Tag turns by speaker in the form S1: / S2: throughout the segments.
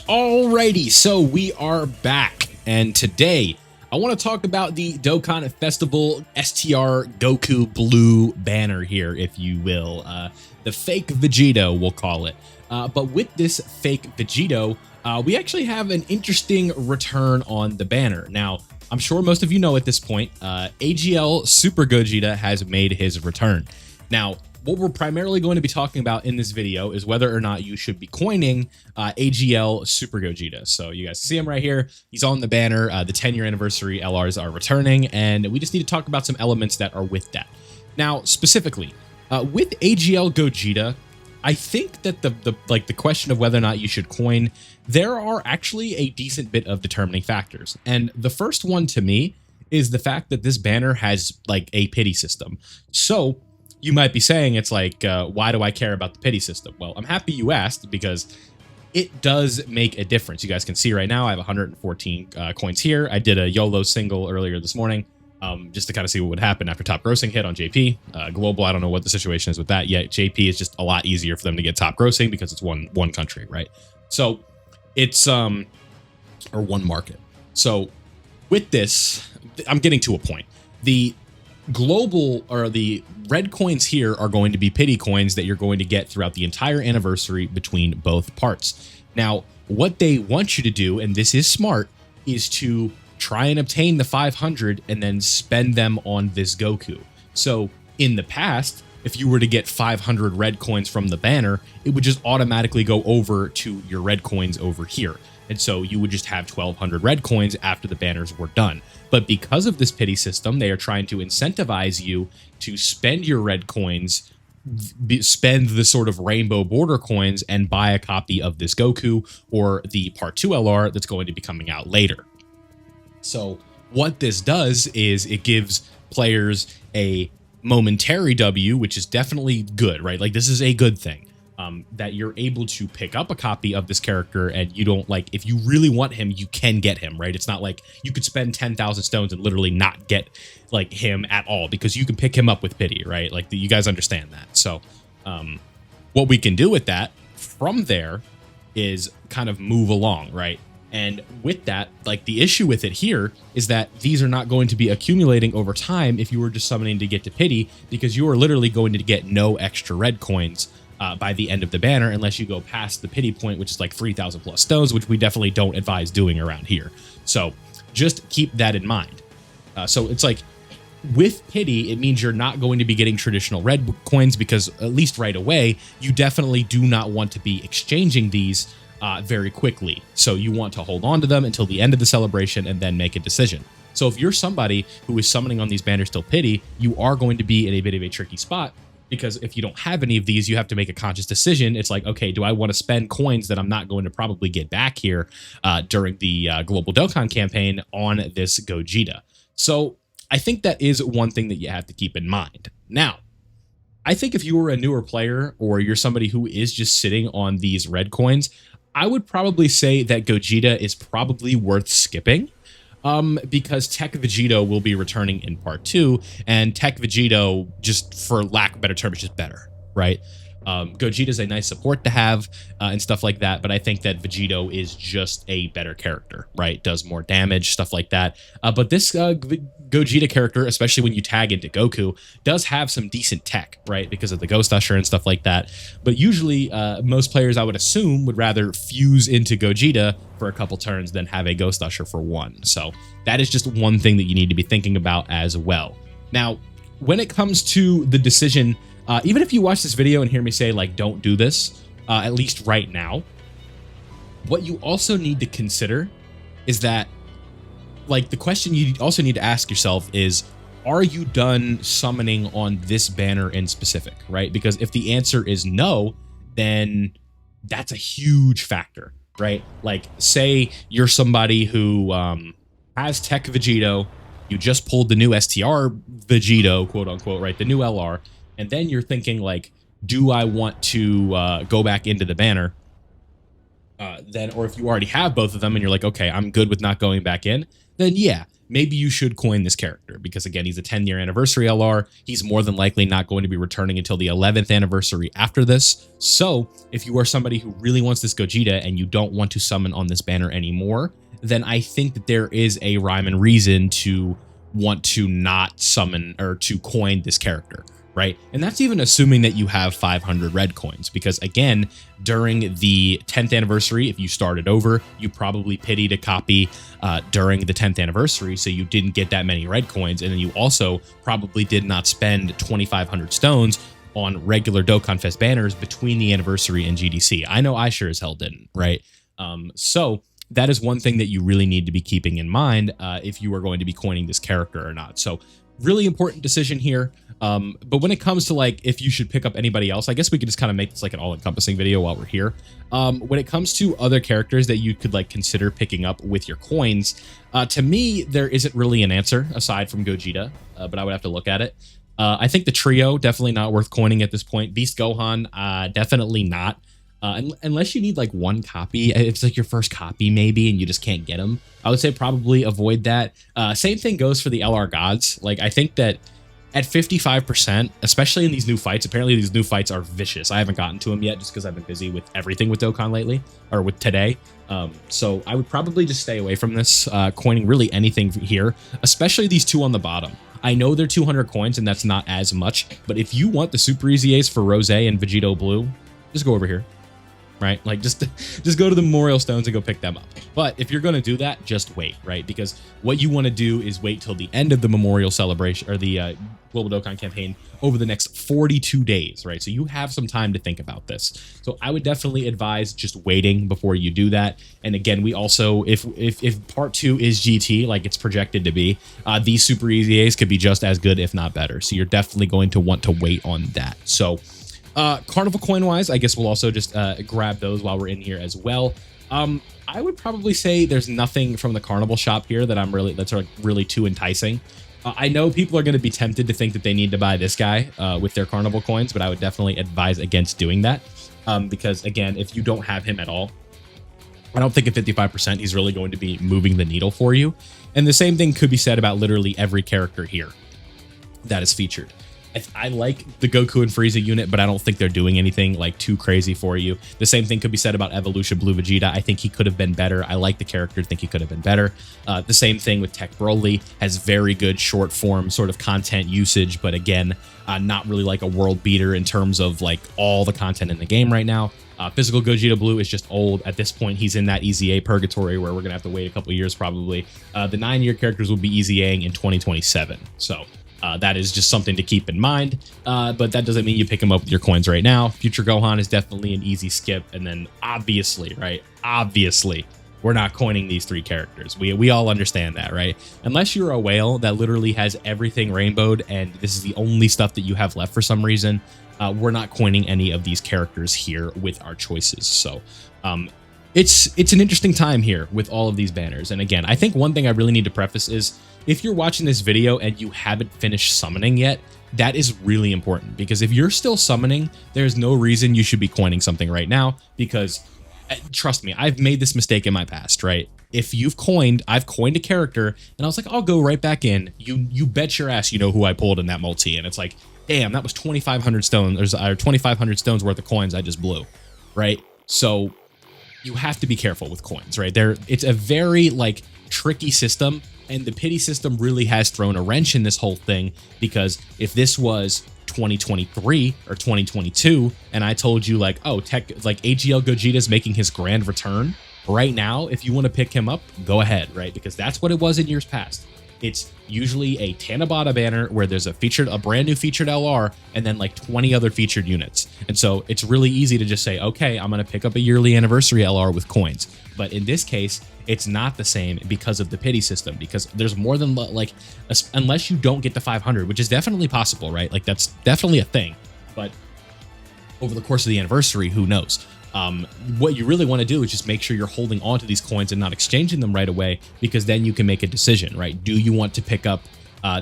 S1: Alrighty, so we are back, and today I want to talk about the Dokkan Festival STR Goku Blue banner here, if you will. The fake Vegito, we'll call it. But with this fake Vegito, we actually have an interesting return on the banner. Now, I'm sure most of you know at this point, AGL Super Gogeta has made his return. Now, what we're primarily going to be talking about in this video is whether or not you should be coining AGL Super Gogeta. So you guys see him right here. He's on the banner. The 10-year anniversary LRs are returning, and we just need to talk about some elements that are with that. Now, specifically, with AGL Gogeta, I think that the question of whether or not you should coin, there are actually a decent bit of determining factors. And the first one to me is the fact that this banner has like a pity system. So you might be saying it's like, why do I care about the pity system? Well, I'm happy you asked because it does make a difference. You guys can see right now I have 114 coins here. I did a YOLO single earlier this morning just to kind of see what would happen after top grossing hit on JP. Global, I don't know what the situation is with that yet. JP is just a lot easier for them to get top grossing because it's one country, right? So it's or one market. So with this, I'm getting to a point. The global or the red coins here are going to be pity coins that you're going to get throughout the entire anniversary between both parts. Now, what they want you to do, and this is smart, is to try and obtain the 500 and then spend them on this Goku. So in the past, if you were to get 500 red coins from the banner, it would just automatically go over to your red coins over here. And so you would just have 1,200 red coins after the banners were done. But because of this pity system, they are trying to incentivize you to spend your red coins, spend the sort of rainbow border coins, and buy a copy of this Goku or the Part 2 LR that's going to be coming out later. So what this does is it gives players a momentary W, which is definitely good, right? Like, this is a good thing. That you're able to pick up a copy of this character, and you don't, like, if you really want him, you can get him, right? It's not like you could spend 10,000 stones and literally not get like him at all, because you can pick him up with pity, right? Like, you guys understand that. So what we can do with that from there is kind of move along, right? And with that, like, the issue with it here is that these are not going to be accumulating over time if you were just summoning to get to pity, because you are literally going to get no extra red coins by the end of the banner, unless you go past the pity point, which is like 3,000 plus stones, which we definitely don't advise doing around here. So just keep that in mind. So it's like, with pity, it means you're not going to be getting traditional red coins, because at least right away, you definitely do not want to be exchanging these very quickly. So you want to hold on to them until the end of the celebration and then make a decision. So if you're somebody who is summoning on these banners till pity, you are going to be in a bit of a tricky spot, because if you don't have any of these, you have to make a conscious decision. It's like, okay, do I want to spend coins that I'm not going to probably get back here during the Global Dokkan campaign on this Gogeta? So I think that is one thing that you have to keep in mind. Now, I think if you were a newer player, or you're somebody who is just sitting on these red coins, I would probably say that Gogeta is probably worth skipping. Because Tech Vegito will be returning in Part 2, and Tech Vegito, just for lack of a better term, is just better, right? Gogeta is a nice support to have and stuff like that, but I think that Vegito is just a better character, right? Does more damage, stuff like that. But this Gogeta character, especially when you tag into Goku, does have some decent tech, right? Because of the Ghost Usher and stuff like that. But usually, most players, I would assume, would rather fuse into Gogeta for a couple turns than have a Ghost Usher for one. So that is just one thing that you need to be thinking about as well. Now, when it comes to the decision, even if you watch this video and hear me say, like, don't do this, at least right now, what you also need to consider is that, like, the question you also need to ask yourself is, are you done summoning on this banner in specific, right? Because if the answer is no, then that's a huge factor, right? Like, say you're somebody who has Tech Vegito, you just pulled the new STR Vegito, quote unquote, right? The new LR. And then you're thinking, like, do I want to go back into the banner then, or if you already have both of them and you're like, okay, I'm good with not going back in, then yeah, maybe you should coin this character because again, he's a 10-year anniversary LR. He's more than likely not going to be returning until the 11th anniversary after this. So if you are somebody who really wants this Gogeta and you don't want to summon on this banner anymore, then I think that there is a rhyme and reason to want to not summon or to coin this character. Right. And that's even assuming that you have 500 red coins, because again, during the 10th anniversary, if you started over, you probably pitied a copy during the 10th anniversary. So you didn't get that many red coins. And then you also probably did not spend 2,500 stones on regular Dokkan Fest banners between the anniversary and GDC. I know I sure as hell didn't. Right. So that is one thing that you really need to be keeping in mind if you are going to be coining this character or not. So really important decision here. But when it comes to like if you should pick up anybody else, I guess we could just kind of make this like an all-encompassing video while we're here. When it comes to other characters that you could like consider picking up with your coins, to me there isn't really an answer aside from Gogeta, but I would have to look at it. I think the trio definitely not worth coining at this point. Beast Gohan, definitely not. Unless you need like one copy, if it's like your first copy maybe and you just can't get them, I would say probably avoid that. Same thing goes for the LR gods. Like I think that at 55%, especially in these new fights, apparently these new fights are vicious. I haven't gotten to them yet just because I've been busy with everything with Dokkan lately, or with today. So I would probably just stay away from this, coining really anything here, especially these two on the bottom. I know they're 200 coins and that's not as much, but if you want the Super Easy Ace for Rose and Vegito Blue, just go over here. Right? Like just go to the Memorial Stones and go pick them up. But if you're going to do that, just wait, right? Because what you want to do is wait till the end of the Memorial Celebration or the Global Dokkan campaign over the next 42 days, right? So you have some time to think about this. So I would definitely advise just waiting before you do that. And again, we also, if part 2 is GT, like it's projected to be, these Super Easy A's could be just as good, if not better. So you're definitely going to want to wait on that. So Carnival coin wise, I guess we'll also just grab those while we're in here as well. I would probably say there's nothing from the Carnival shop here that that's like really too enticing. I know people are going to be tempted to think that they need to buy this guy with their Carnival coins, but I would definitely advise against doing that because again, if you don't have him at all, I don't think at 55% he's really going to be moving the needle for you. And the same thing could be said about literally every character here that is featured. I like the Goku and Frieza unit, but I don't think they're doing anything like too crazy for you. The same thing could be said about Evolution Blue Vegeta. I think he could have been better. I like the character, think he could have been better. The same thing with Tech Broly, has very good short form sort of content usage, but again, not really like a world beater in terms of like all the content in the game right now. Physical Gogeta Blue is just old. At this point, he's in that Easy A purgatory where we're going to have to wait a couple years probably. The 9-year characters will be Easy A-ing in 2027. So that is just something to keep in mind, but that doesn't mean you pick them up with your coins right now. Future Gohan is definitely an easy skip, and then obviously, right, obviously, we're not coining these 3 characters. We all understand that, right? Unless you're a whale that literally has everything rainbowed, and this is the only stuff that you have left for some reason, we're not coining any of these characters here with our choices. So it's an interesting time here with all of these banners. And again, I think one thing I really need to preface is if you're watching this video and you haven't finished summoning yet, that is really important, because if you're still summoning, there's no reason you should be coining something right now, because trust me, I've made this mistake in my past, right? If I've coined a character and I was like, I'll go right back in. You bet your ass you know who I pulled in that multi, and it's like, damn, that was 2,500 stones, or 2,500 stones worth of coins I just blew, right? So you have to be careful with coins, right? It's a very like tricky system, and the pity system really has thrown a wrench in this whole thing, because if this was 2023 or 2022 and I told you like, oh, AGL Gogeta is making his grand return right now, if you want to pick him up, go ahead, right? Because that's what it was in years past. It's usually a Tanabata banner where there's a brand new featured LR and then like 20 other featured units. And so it's really easy to just say, okay, I'm going to pick up a yearly anniversary LR with coins. But in this case, it's not the same because of the pity system, because there's more than like, unless you don't get the 500, which is definitely possible, right? Like that's definitely a thing. But over the course of the anniversary, who knows? What you really want to do is just make sure you're holding on to these coins and not exchanging them right away, because then you can make a decision, right? Do you want to pick up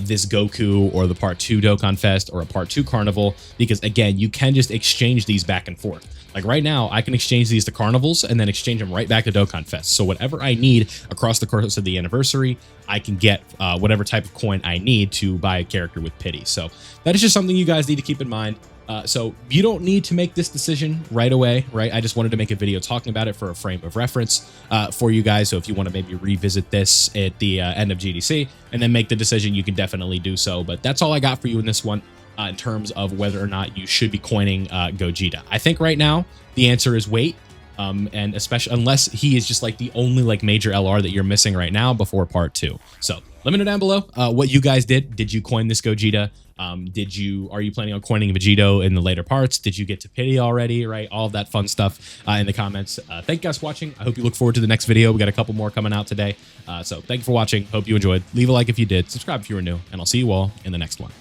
S1: this Goku or the Part 2 Dokkan Fest or a Part 2 Carnival, because again, you can just exchange these back and forth. Like right now, I can exchange these to Carnivals and then exchange them right back to Dokkan Fest. So whatever I need across the course of the anniversary, I can get whatever type of coin I need to buy a character with pity. So that is just something you guys need to keep in mind. So you don't need to make this decision right away, right? I just wanted to make a video talking about it for a frame of reference for you guys. So if you want to maybe revisit this at the end of GDC and then make the decision, you can definitely do so. But that's all I got for you in this one in terms of whether or not you should be coining GOGETA. I think right now the answer is wait. And especially unless he is just like the only like major LR that you're missing right now before Part 2. So let me know down below what you guys did. Did you coin this GOGETA? Are you planning on coining Vegito in the later parts? Did you get to pity already? Right, all of that fun stuff in the comments. Thank you guys for watching. I hope you look forward to the next video. We got a couple more coming out today. So thank you for watching. Hope you enjoyed. Leave a like if you did. Subscribe if you were new, and I'll see you all in the next one.